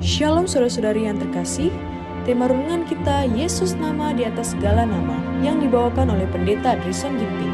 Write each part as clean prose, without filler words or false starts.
Shalom saudara-saudari yang terkasih, tema renungan kita Yesus nama di atas segala nama yang dibawakan oleh Pendeta Drison Ginting.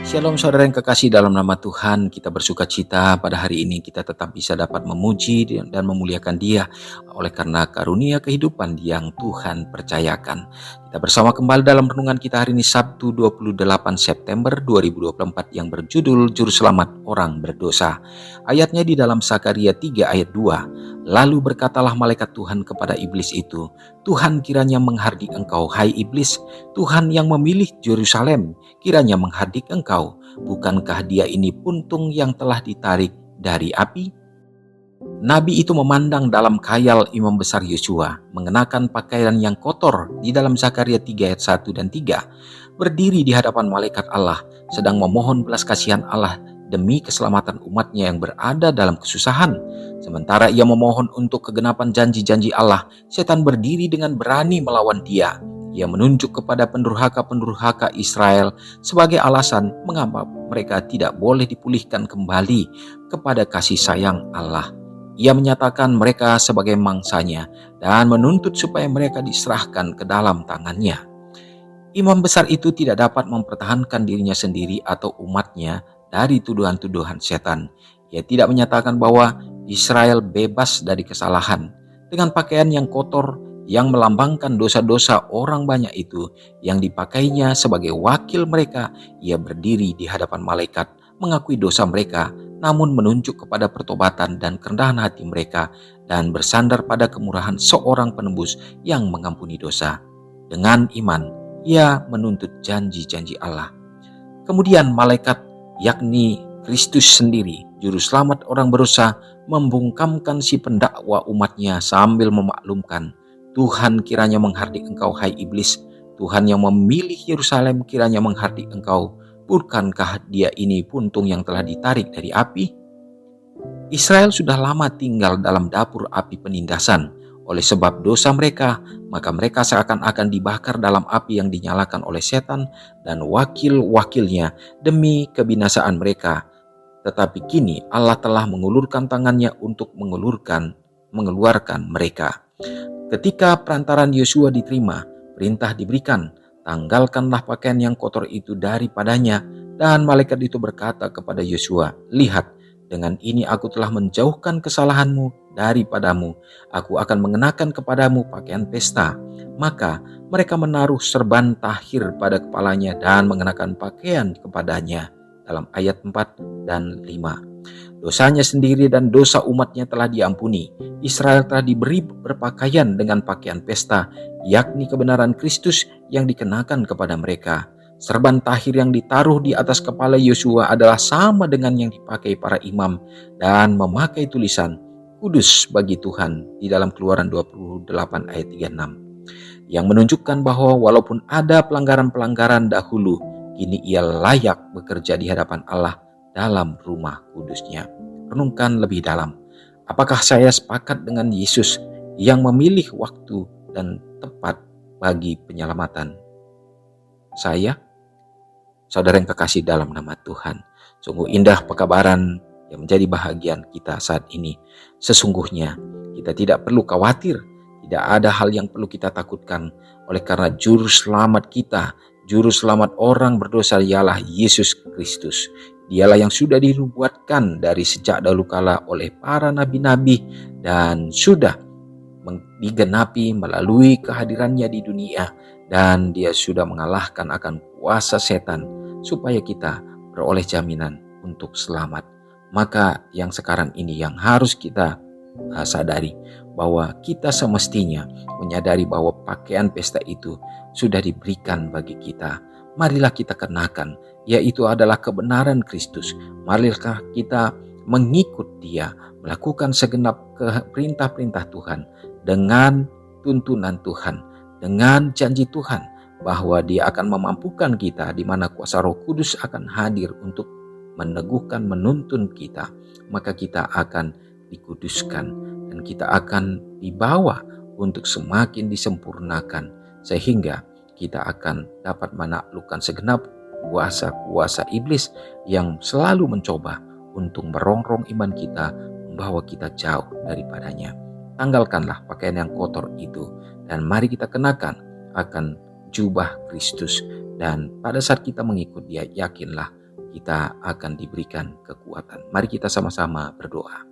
Shalom saudara yang kekasih, dalam nama Tuhan kita bersuka cita pada hari ini kita tetap bisa dapat memuji dan memuliakan Dia oleh karena karunia kehidupan yang Tuhan percayakan. Kita bersama kembali dalam renungan kita hari ini Sabtu 28 September 2024 yang berjudul Juru Selamat Orang Berdosa. Ayatnya di dalam Sakaria 3 ayat 2. Lalu berkatalah malaikat Tuhan kepada iblis itu, Tuhan kiranya menghardik engkau, hai iblis, Tuhan yang memilih Yerusalem kiranya menghardik engkau. Bukankah dia ini puntung yang telah ditarik dari api? Nabi itu memandang dalam khayal imam besar Yosua mengenakan pakaian yang kotor di dalam Sakaria 3 ayat 1 dan 3, berdiri di hadapan malaikat Allah sedang memohon belas kasihan Allah demi keselamatan umatnya yang berada dalam kesusahan. Sementara ia memohon untuk kegenapan janji-janji Allah, setan berdiri dengan berani melawan dia. Ia menunjuk kepada pendurhaka-pendurhaka Israel sebagai alasan mengapa mereka tidak boleh dipulihkan kembali kepada kasih sayang Allah. Ia menyatakan mereka sebagai mangsanya dan menuntut supaya mereka diserahkan ke dalam tangannya. Imam besar itu tidak dapat mempertahankan dirinya sendiri atau umatnya dari tuduhan-tuduhan setan. Ia tidak menyatakan bahwa Israel bebas dari kesalahan. Dengan pakaian yang kotor yang melambangkan dosa-dosa orang banyak itu yang dipakainya sebagai wakil mereka, ia berdiri di hadapan malaikat mengakui dosa mereka, namun menunjuk kepada pertobatan dan kerendahan hati mereka dan bersandar pada kemurahan seorang penebus yang mengampuni dosa. Dengan iman, ia menuntut janji-janji Allah. Kemudian malaikat, yakni Kristus sendiri, Juru Selamat orang berdosa, membungkamkan si pendakwa umatnya sambil memaklumkan, Tuhan kiranya menghardik engkau, hai iblis, Tuhan yang memilih Yerusalem kiranya menghardik engkau. Bukankah dia ini puntung yang telah ditarik dari api? Israel sudah lama tinggal dalam dapur api penindasan. Oleh sebab dosa mereka, maka mereka seakan-akan dibakar dalam api yang dinyalakan oleh setan dan wakil-wakilnya demi kebinasaan mereka. Tetapi kini Allah telah mengulurkan tangannya untuk mengeluarkan mereka. Ketika perantaran Yosua diterima, perintah diberikan, tanggalkanlah pakaian yang kotor itu daripadanya. Dan malaikat itu berkata kepada Yosua, lihat, dengan ini aku telah menjauhkan kesalahanmu daripadamu. Aku akan mengenakan kepadamu pakaian pesta. Maka mereka menaruh serban tahir pada kepalanya dan mengenakan pakaian kepadanya. Dalam ayat 4 dan 5. Dosanya sendiri dan dosa umatnya telah diampuni. Israel telah diberi berpakaian dengan pakaian pesta, yakni kebenaran Kristus yang dikenakan kepada mereka. Serban tahir yang ditaruh di atas kepala Yosua adalah sama dengan yang dipakai para imam dan memakai tulisan Kudus bagi Tuhan di dalam Keluaran 28 ayat 36, yang menunjukkan bahwa walaupun ada pelanggaran-pelanggaran dahulu, kini ia layak bekerja di hadapan Allah dalam rumah kudusnya. Renungkan lebih dalam, apakah saya sepakat dengan Yesus yang memilih waktu dan tepat bagi penyelamatan saya? Saudara yang kekasih dalam nama Tuhan, sungguh indah pekabaran yang menjadi bahagian kita saat ini. Sesungguhnya kita tidak perlu khawatir, tidak ada hal yang perlu kita takutkan, oleh karena Juru Selamat kita, Juru Selamat orang berdosa ialah Yesus Kristus. Dialah yang sudah dinubuatkan dari sejak dahulu kala oleh para nabi-nabi dan sudah digenapi melalui kehadirannya di dunia, dan dia sudah mengalahkan akan kuasa setan supaya kita beroleh jaminan untuk selamat. Maka yang sekarang ini yang harus kita sadari, bahwa kita semestinya menyadari bahwa pakaian pesta itu sudah diberikan bagi kita. Marilah kita kenakan, yaitu adalah kebenaran Kristus. Marilah kita mengikut Dia, melakukan segenap perintah-perintah Tuhan dengan tuntunan Tuhan, dengan janji Tuhan bahwa Dia akan memampukan kita, di mana kuasa Roh Kudus akan hadir untuk meneguhkan, menuntun kita. Maka kita akan dikuduskan dan kita akan dibawa untuk semakin disempurnakan, sehingga kita akan dapat menaklukkan segenap kuasa-kuasa iblis yang selalu mencoba untuk merongrong iman kita, membawa kita jauh daripadanya. tanggalkanlah pakaian yang kotor itu, dan mari kita kenakan akan jubah Kristus. Dan pada saat kita mengikut Dia, yakinlah kita akan diberikan kekuatan. Mari kita sama-sama berdoa.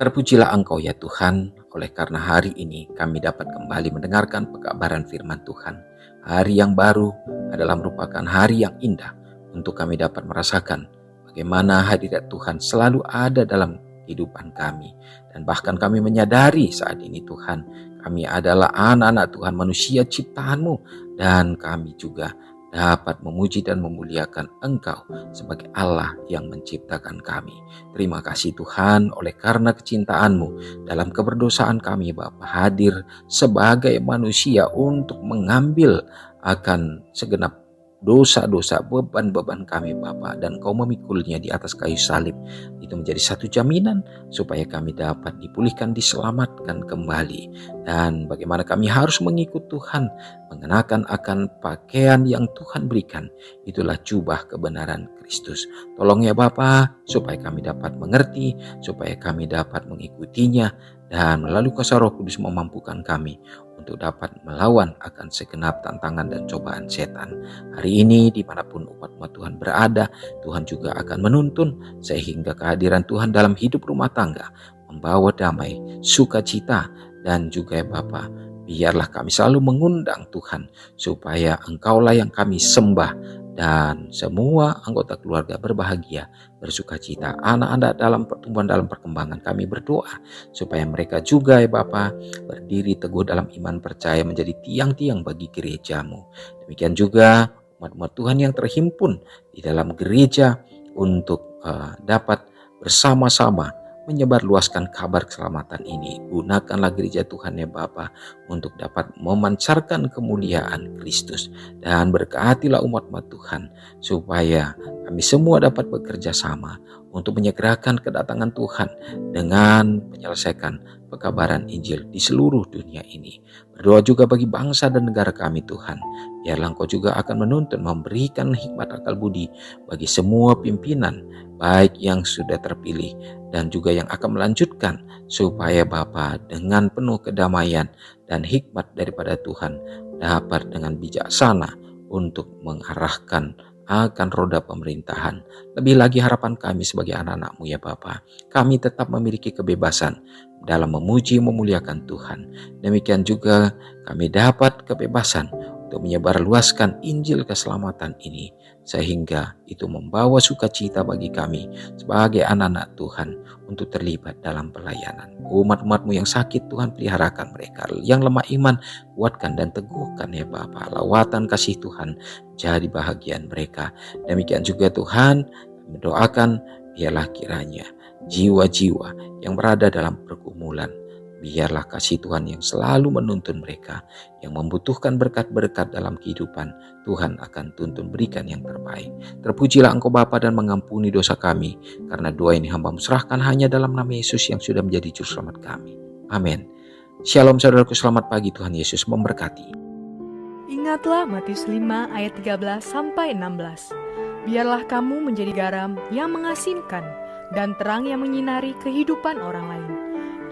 Terpujilah Engkau ya Tuhan, oleh karena hari ini kami dapat kembali mendengarkan pekabaran firman Tuhan. Hari yang baru adalah merupakan hari yang indah untuk kami dapat merasakan bagaimana hadirat Tuhan selalu ada dalam kehidupan kami. Dan bahkan kami menyadari saat ini Tuhan, kami adalah anak-anak Tuhan, manusia ciptaan-Mu, dan kami juga dapat memuji dan memuliakan Engkau sebagai Allah yang menciptakan kami. Terima kasih Tuhan, oleh karena kecintaan-Mu dalam keberdosaan kami Bapa hadir sebagai manusia untuk mengambil akan segenap dosa-dosa, beban-beban kami Bapa, dan Kau memikulnya di atas kayu salib. Itu menjadi satu jaminan supaya kami dapat dipulihkan, diselamatkan kembali. Dan bagaimana kami harus mengikut Tuhan, mengenakan akan pakaian yang Tuhan berikan, itulah jubah kebenaran Kristus. Tolong ya Bapa, supaya kami dapat mengerti, supaya kami dapat mengikutinya, dan melalui kuasa Roh Kudus memampukan kami untuk dapat melawan akan segenap tantangan dan cobaan setan. Hari ini dimanapun umat-umat Tuhan berada, Tuhan juga akan menuntun sehingga kehadiran Tuhan dalam hidup rumah tangga membawa damai, sukacita, dan juga ya Bapa, biarlah kami selalu mengundang Tuhan supaya Engkaulah yang kami sembah, dan semua anggota keluarga berbahagia, bersukacita. Anak-anak dalam pertumbuhan, dalam perkembangan, kami berdoa supaya mereka juga ya Bapa berdiri teguh dalam iman, percaya, menjadi tiang-tiang bagi gereja-Mu. Demikian juga umat-umat Tuhan yang terhimpun di dalam gereja untuk dapat bersama-sama menyebarluaskan kabar keselamatan ini. Gunakanlah gereja Tuhan ya Bapa untuk dapat memancarkan kemuliaan Kristus, dan berkatilah umat-umat Tuhan supaya kami semua dapat bekerja sama untuk menyegerakan kedatangan Tuhan dengan menyelesaikan pekabaran Injil di seluruh dunia ini. Berdoa juga bagi bangsa dan negara kami Tuhan, biarlah Engkau juga akan menuntun, memberikan hikmat akal budi bagi semua pimpinan, baik yang sudah terpilih dan juga yang akan melanjutkan, supaya Bapa dengan penuh kedamaian dan hikmat daripada Tuhan dapat dengan bijaksana untuk mengarahkan akan roda pemerintahan. Lebih lagi harapan kami sebagai anak-anak-Mu ya Bapa, kami tetap memiliki kebebasan dalam memuji memuliakan Tuhan. Demikian juga kami dapat kebebasan untuk menyebarluaskan Injil keselamatan ini, sehingga itu membawa sukacita bagi kami sebagai anak-anak Tuhan untuk terlibat dalam pelayanan. Umat-umat-Mu yang sakit Tuhan peliharakan mereka, yang lemah iman kuatkan dan teguhkan ya Bapa. Lawatan kasih Tuhan jadi bahagian mereka. Demikian juga Tuhan mendoakan, biarlah kiranya jiwa-jiwa yang berada dalam pergumulan, biarlah kasih Tuhan yang selalu menuntun mereka, yang membutuhkan berkat-berkat dalam kehidupan, Tuhan akan tuntun berikan yang terbaik. Terpujilah Engkau Bapa dan mengampuni dosa kami, karena doa ini hamba-Mu serahkan hanya dalam nama Yesus yang sudah menjadi juru selamat kami. Amin. Shalom saudaraku, selamat pagi, Tuhan Yesus memberkati. Ingatlah Matius 5 ayat 13-16. Biarlah kamu menjadi garam yang mengasinkan dan terang yang menyinari kehidupan orang lain.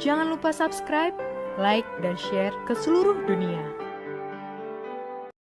Jangan lupa subscribe, like, dan share ke seluruh dunia.